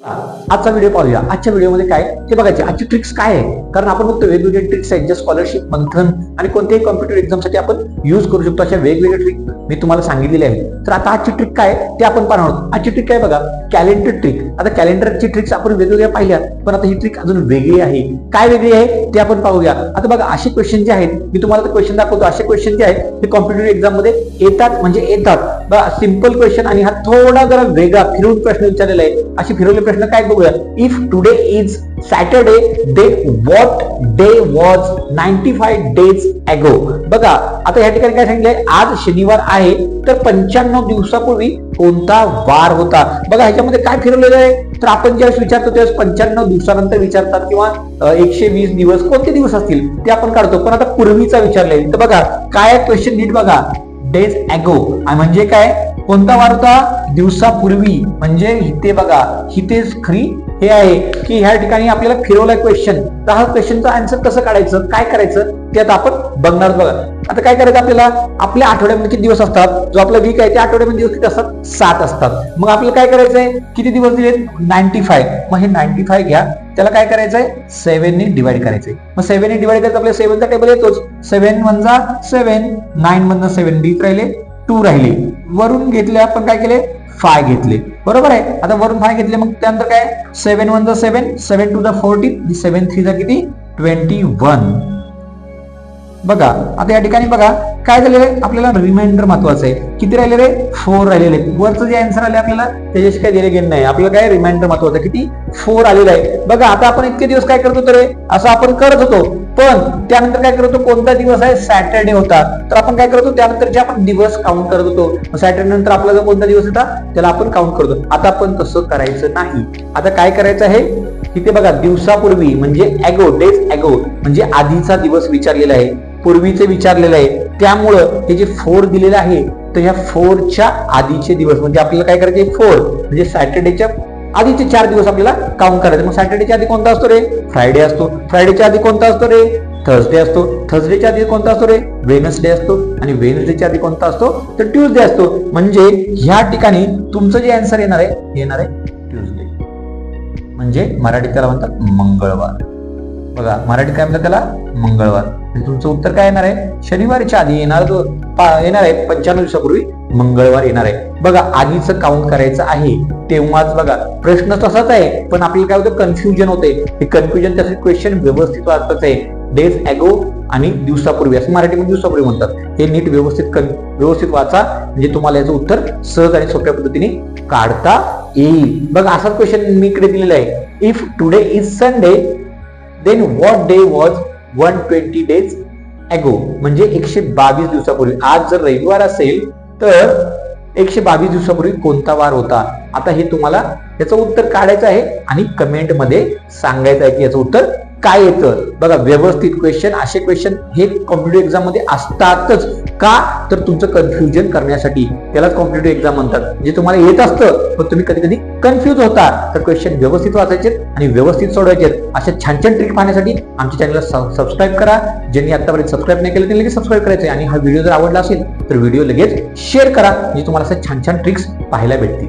आजचा व्हिडिओ पाहूया. आजच्या व्हिडिओमध्ये काय ते बघायचे, आजची ट्रिक्स काय आहे. कारण आपण बघतो वेगवेगळे ट्रिक्स आहेत ज्या स्कॉलरशिप, मंथन आणि कोणत्याही कॉम्पिटिटिव्ह एक्झामसाठी आपण युज करू शकतो. अशा वेगवेगळे ट्रिक मी तुम्हाला सांगितलेले आहे. तर आता आजची ट्रिक काय ते आपण पाहणार आहोत. आजची ट्रिक काय बघा, कॅलेंडर ट्रिक. आता कॅलेंडरची ट्रिक्स आपण वेगवेगळ्या पाहिल्या, पण आता ही ट्रिक अजून वेगळी आहे. काय वेगळी आहे ते आपण पाहूया. आता बघा, असे क्वेश्चन जे आहेत मी तुम्हाला क्वेश्चन दाखवतो. असे क्वेश्चन जे आहेत ते कॉम्पिटिटिव्ह एक्झाम मध्ये येतात म्हणजे येतात. बघा, सिंपल क्वेश्चन आणि हा थोडा जरा वेगळा फिरून प्रश्न विचारलेला आहे. असे फिरवले प्रश्न काय बघूया. If today is Saturday, then what day was 95 days ago. बघा, आता या ठिकाणी काय सांगितलंय, आज शनिवार आहे तर 95 दिवसापूर्वी कोणता वार होता. बघा, ह्याच्यामध्ये काय फिरवलेलं आहे, तर आपण ज्यावेळेस विचारतो त्यावेळेस 95 दिवसानंतर विचारतात किंवा 120 दिवस कोणते दिवस असतील ते आपण काढतो. पण आता पूर्वीचा विचारलंय तर बघा काय क्वेश्चन नीट बघा. डेज ॲगो म्हणजे काय, कोणता वार होता, दिवसापूर्वी. म्हणजे इथे बघा, इथेच खरी हे आहे की ह्या ठिकाणी आपल्याला फिरवलाय क्वेश्चन. तर हा क्वेश्चनचा आन्सर कसं काढायचं, काय करायचं ते आता आपण बघणार. बघा, आता काय करायचं आपल्याला, आपल्या आठवड्यामध्ये किती दिवस असतात, जो आपला वीक आहे त्या आठवड्यामध्ये दिवस किती असतात, 7 असतात. मग आपल्याला काय करायचंय, किती दिवस दिलेत, 95. मग हे 95 घ्या, त्याला काय करायचंय, 7 ने डिवाइड करायचंय. मग 7 ने डिवाइड करायचं, आपल्याला 7 चा टेबल येतोच. 7 1 7, 9 1 7, डीत राहिले 2 राहिले. वरून घेतले आपण काय केले, 5 घेतले. बरोबर आहे. आता वरून 5 घेतले, मग त्यानंतर काय, 7 1 7, 7 2 14, 7 3 किती, 21. बघा, आता या ठिकाणी बघा काय झालेलं आहे, आपल्याला रिमाइंडर महत्वाचं आहे. किती राहिलेले, 4 राहिलेले. वरचं जे आन्सर आले आपल्याला त्याच्याशी काही दिले गेले नाही. आपल्याला काय रिमाइंडर महत्वाचं आहे, किती, 4 आलेलं आहे. बघा, आता आपण इतके दिवस काय करत होतो रे, असं आपण करत होतो. पण त्यानंतर काय करत होतो, कोणता दिवस आहे, सॅटरडे होता. तर आपण काय करतो, त्यानंतरचे आपण दिवस काउंट करत होतो. सॅटरडे नंतर आपला जो कोणता दिवस होता त्याला आपण काउंट करतो. आता आपण तसं करायचं नाही. आता काय करायचं आहे, तिथे बघा, दिवसापूर्वी म्हणजे ॲगो, डेज ॲगो म्हणजे आधीचा दिवस विचारलेला आहे, पूर्वीचे विचारलेलं आहे. त्यामुळं हे जे 4 दिलेलं आहे, तर ह्या 4च्या आधीचे दिवस म्हणजे आपल्याला काय करायचे, 4 म्हणजे सॅटर्डेच्या आधीचे 4 दिवस आपल्याला काउंट करायचे. मग सॅटर्डेच्या आधी कोणता असतो रे, फ्रायडे असतो. फ्रायडेच्या आधी कोणता असतो रे, थर्सडे असतो. थर्सडेच्या आधी कोणता असतो रे, वेनसडे असतो. आणि वेनसडेच्या आधी कोणता असतो, तर ट्यूजडे असतो. म्हणजे ह्या ठिकाणी तुमचं जे आन्सर येणार आहे ट्यूजडे. म्हणजे मराठीत त्याला म्हणतात मंगळवार. बघा, मराठीत काय म्हणतात त्याला, मंगळवार. तुमचं उत्तर काय येणार आहे, शनिवारच्या आधी येणार आहे 95 दिवसापूर्वी मंगळवार येणार आहे. बघा, आधीचं काउंट करायचं आहे तेव्हाच. बघा, प्रश्न तसाच आहे पण आपल्याला काय होतं, कन्फ्युजन होते. हे कन्फ्युजन त्याचे क्वेश्चन व्यवस्थित वाचताच आहे. डेज ॲगो आणि दिवसापूर्वी असं मराठीमध्ये दिवसापूर्वी म्हणतात. हे नीट व्यवस्थित वाचा, म्हणजे तुम्हाला याचं उत्तर सहज आणि सोप्या पद्धतीने काढता येईल. बघा, असाच क्वेश्चन मी इकडे दिलेला आहे. If today is Sunday, then what day was 120 days ago. म्हणजे 122 दिवसापूर्वी. आज जर रविवार असेल तर 122 दिवसापूर्वी कोणता वार होता. आता हे तुम्हाला याचं उत्तर काढायचं आहे आणि कमेंट मध्ये सांगायचं आहे की याचं उत्तर काय येतं. बघा, व्यवस्थित क्वेश्चन, असे क्वेश्चन हे कॉम्पिटिटिव्ह एक्झाम मध्ये असतातच. का, तर तुमचं कन्फ्युजन करण्यासाठी. त्यालाच कॉम्पिटिटिव्ह एक्झाम म्हणतात. जे तुम्हाला येत असतं पण तुम्ही कधी कधी कन्फ्युज होता, तर क्वेश्चन व्यवस्थित वाचायचे आणि व्यवस्थित सोडवायचे. अशा छान छान ट्रिक पाहण्यासाठी आमच्या चॅनलला सबस्क्राईब करा. ज्यांनी आतापर्यंत सबस्क्राईब नाही केलं त्यांनी लगेच सबस्क्राईब करायचं. आणि हा व्हिडिओ जर आवडला असेल तर व्हिडिओ लगेच शेअर करा, म्हणजे तुम्हाला अशा छान छान ट्रिक्स पाहायला भेटतील.